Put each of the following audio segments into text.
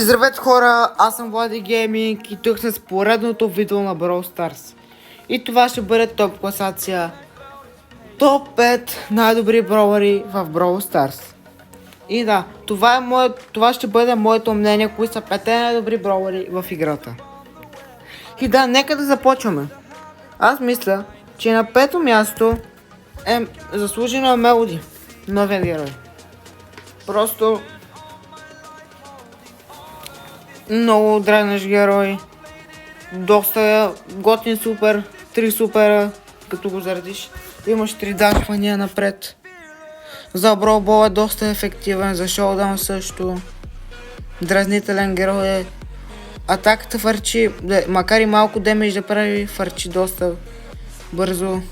Здравейте хора, аз съм Влади Гейминг и тук сме с поредното видео на Brawl Stars. И това ще бъде топ класация. Топ 5 най-добри бrawleri в Brawl Stars. И да, това ще бъде моето мнение, кои са 5 най-добри бrawleri в играта. И да, нека да започваме. Аз мисля, че на пето място е заслужено Мелоди, новият герой. Просто много дразнещ герой, доста готин супер, 3 супера, като го заредиш. Имаш 3 дашвания напред. За Brawl Ball е доста ефективен, за шоудаун също. Дразнителен герой е. Атаката фърчи, макар и малко демидж да прави, фърчи доста бързо.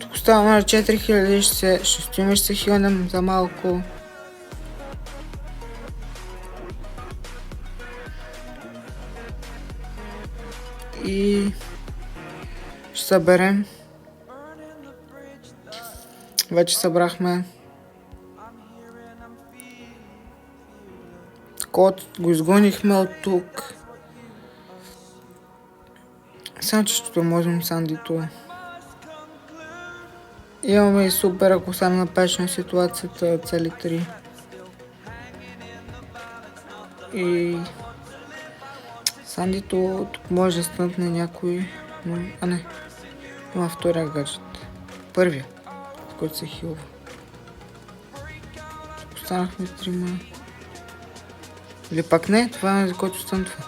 Тук оставаме на 4000, ще се хилнем за малко. И ще съберем. Вече събрахме. Код го изгонихме от тук. Само че ще можем Сандито. Имаме и супер, ако сам напечем ситуацията, цели 3. И Сандито тук може да стънтне някой, но... А не, има втория гаджет. Първия, с който се хилва. Останахме 3. Или пак не, това е за който стънтва.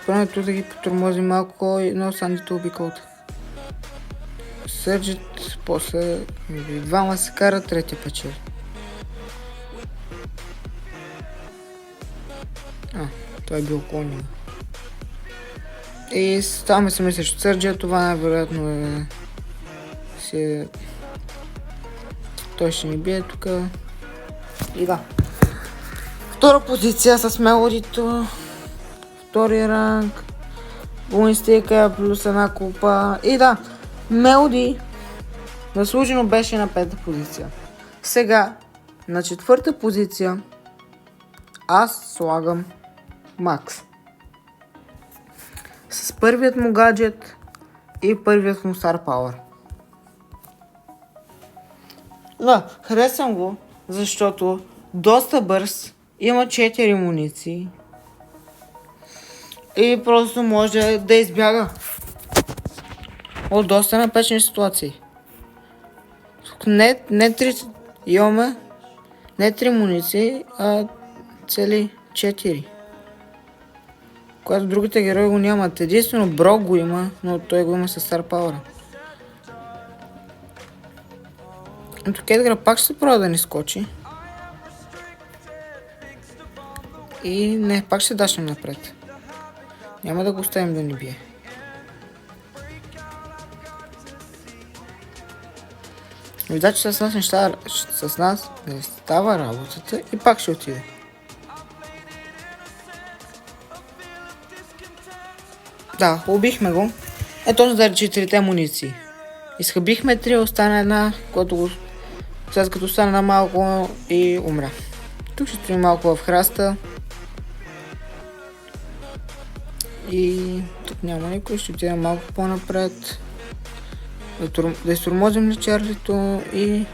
Първо тук да ги потормози малко, но Сандито уби колта. Сърджит, после двама се карат, третия печел. Това е бил клонин. И ставаме се мисля, че Сърджия, това най-вероятно е... Той ще ни бие тук. И да. Втора позиция с Мелодито. Втори ранг. Буинстика плюс една купа. И да, Мелоди заслужено беше на 5-та позиция. Сега, на 4-та позиция аз слагам Макс. С първият му гаджет и първият му Star Power. Да, харесвам го, защото доста бърз, има 4 муниции и просто може да избяга от доста напечени ситуации. Не 3, имаме не 3 муниции, а цели 4. Когато другите герои го нямат. Единствено Брок го има, но той го има с Star Power. Тук Едгар пак ще се пробва да ни скочи. И не, пак ще дашнем напред. Няма да го оставим да ни бие. Видя, че с нас не става работата и пак ще отиде. Да, убихме го. Точно заради 4 муниции. Изхъбихме 3, остана една, която го... След като остана малко и умря. Тук ще стоим малко в храста. И тук няма никой, ще отидем малко по-напред. Да изтормозим на Чарлито и...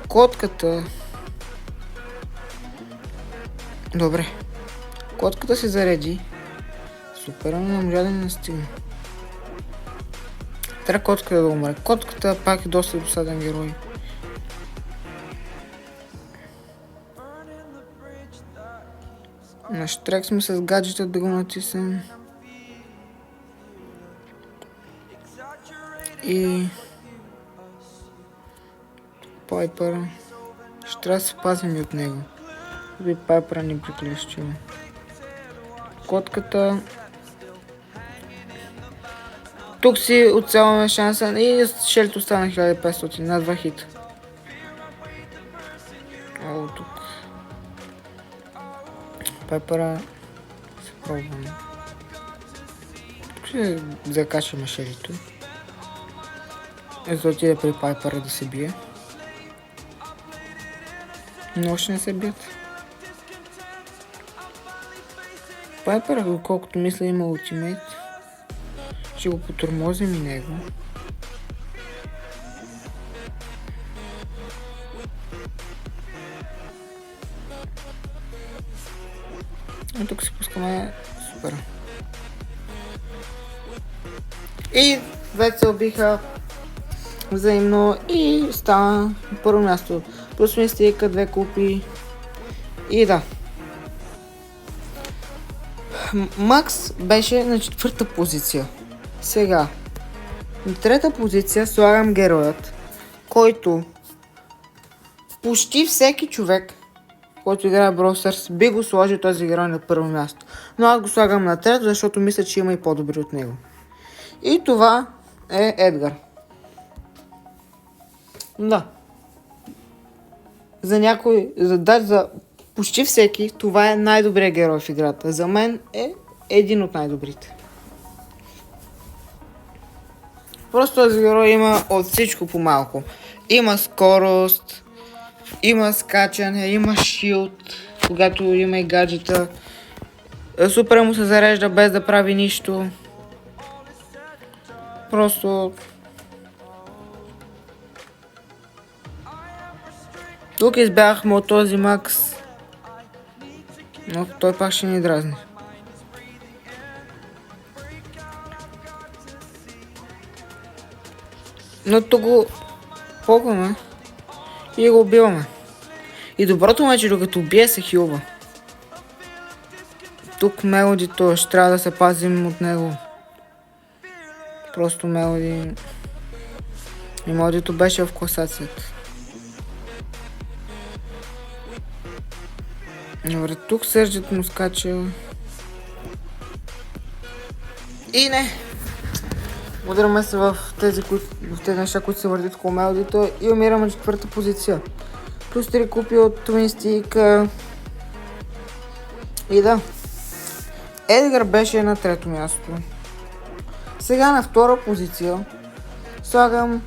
Котката. Добре. Котката се зареди. Супер, но не можа да не настигне. Трябва котката да умре. Котката пак е доста досаден герой. На штрек сме с гаджета да го натиснем. И... Пайпър. Ще трябва да се пазим и от него. И Пайпъра ни приклещи. Котката. Тук си оцелваме шанса и Шелито стана 1500 на 2 хита. Пайпера се пробваме. Тук ще закачаме шерито. Ето отиде при Пайпера да се бие. Но още не се бият. Пайпер, доколкото мисля, има ултимейт. Ще го потормозим и него. И тук се пускаме супер. И двете се убиха взаимно и стана на първо място. Плюс ми стига 2 купи. И да. Макс беше на 4-та позиция. Сега, на 3-та позиция слагам героят, който почти всеки човек, който играе Brawl Stars, би го сложил този герой на първо място. Но аз го слагам на 3-то, защото мисля, че има и по-добри от него. И това е Едгар. Да. За някой, за почти всеки, това е най-добрият герой в играта. За мен е един от най-добрите. Просто този герой има от всичко по малко. Има скорост, има скачане, има шилд, когато има и гаджета. Супер му се зарежда без да прави нищо. Просто... Тук избягахме от този Макс. Но той пак ще ни дразни. Но тук го ползваме и го убиваме. И доброто му е, че докато убие се хилва. Тук Мелодито ще трябва да се пазим от него. Просто Мелоди... И Мелодито беше в класацията. Добре, тук Сержът му скача. И не! Удряме се в тези неща, които се върдят около Мелодито и умираме на 4-та позиция. Плюс 3 купи от Twin Stick. И да. Едгар беше на 3-то място. Сега на 2-та позиция слагам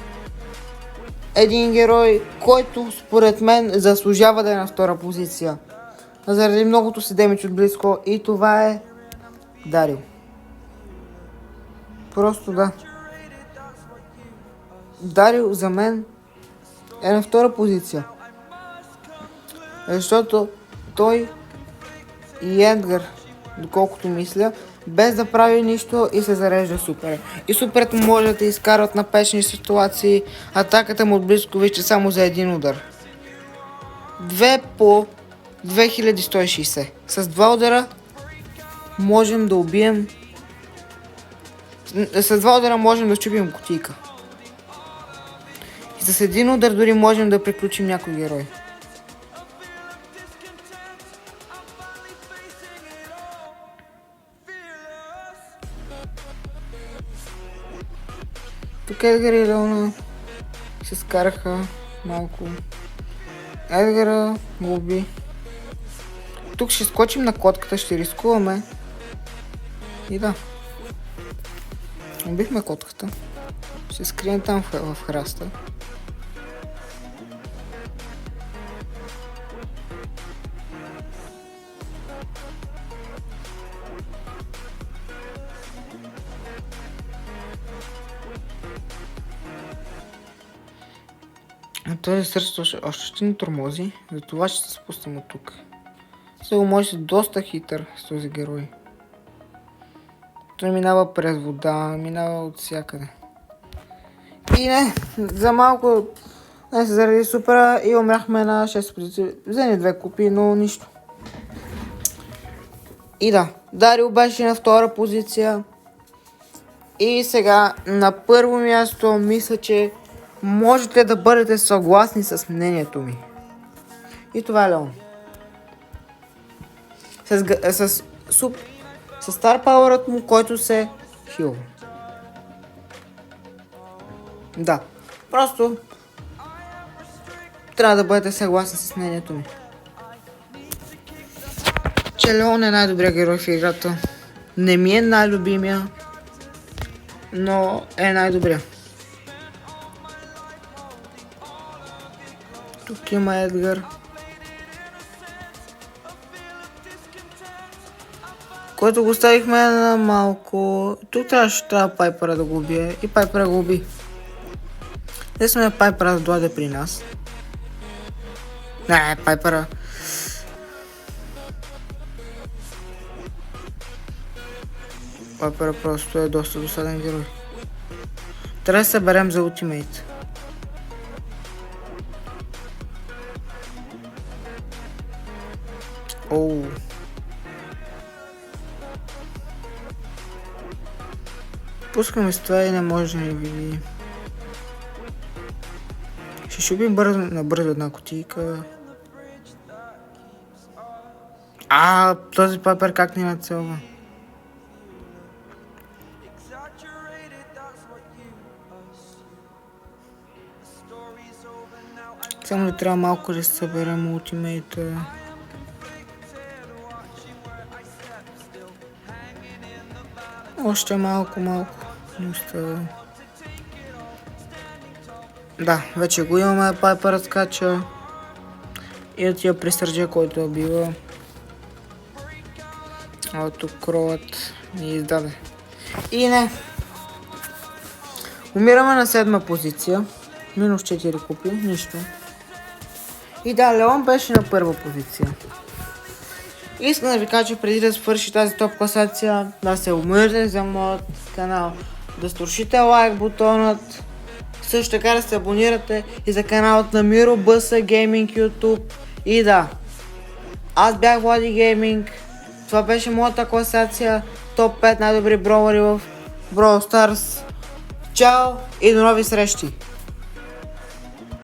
един герой, който според мен заслужава да е на 2-та позиция. Заради многото си демидж от близко и това е Дарил. Просто да. Дарил за мен е на 2-та позиция. Защото той и Едгар, доколкото мисля, без да прави нищо и се зарежда супер. И суперът му може да те изкарат на печни ситуации, атаката му от близко вижте само за един удар. 2 по 2160. С 2 удара можем да убием... С 2 удара можем да щупим кутийка. И с един удар дори можем да приключим някой герой. Тук Едгар и Леона се скараха малко. Едгара го уби. Тук ще скочим на котката, ще рискуваме. И да. Убихме котката. Ще скрием там в храста. Този сърч още ще ни тормози, затова ще се спуснем от тук. Сега може доста хитър с този герой. Той минава през вода, минава от всякъде. И не, за малко, не се заради супера и умряхме на 6 позиции. Взени 2 купи, но нищо. И да, Дарил беше на 2-та позиция. И сега на първо място мисля, че можете да бъдете съгласни с мнението ми. И това е Леон. С Star Power-ът му, който се хилва. Да, просто трябва да бъдете съгласни с мнението ми. че Леон е най-добрият герой в играта. Не ми е най-любимия, но е най-добрия. Тук има Едгар, който го оставихме на малко. Тук трябва Пайпера да го убие и Пайпера го уби. Не сме Пайпера да дойде при нас. Не, Пайпера. Пайпера просто е доста досаден герой. Трябва да се съберем за ултимейт. Оу. Пускаме с това и не може да ни види. Ще шубим набързо една кутийка. Този Пайпер как ни нацелва? Само ли трябва малко да се съберем ултимейта? Още малко. Не остава. Да, вече го имаме. Пайпер скача. И отива при сърджа, който я бива. Тук кролът ни издаде. И не. Умираме на 7-ма позиция. Минус 4 купи, нищо. И да, Леон беше на 1-ва позиция. Искам да ви кажа, че преди да свърши тази топ класация, да се умърне за моят канал, да струшите лайк бутонът, също така да се абонирате и за каналът на Miro BS Gaming YouTube. И да, аз бях Влади Gaming, това беше моята класация, топ 5 най-добри броуъри в Brawl Stars. Чао и до нови срещи!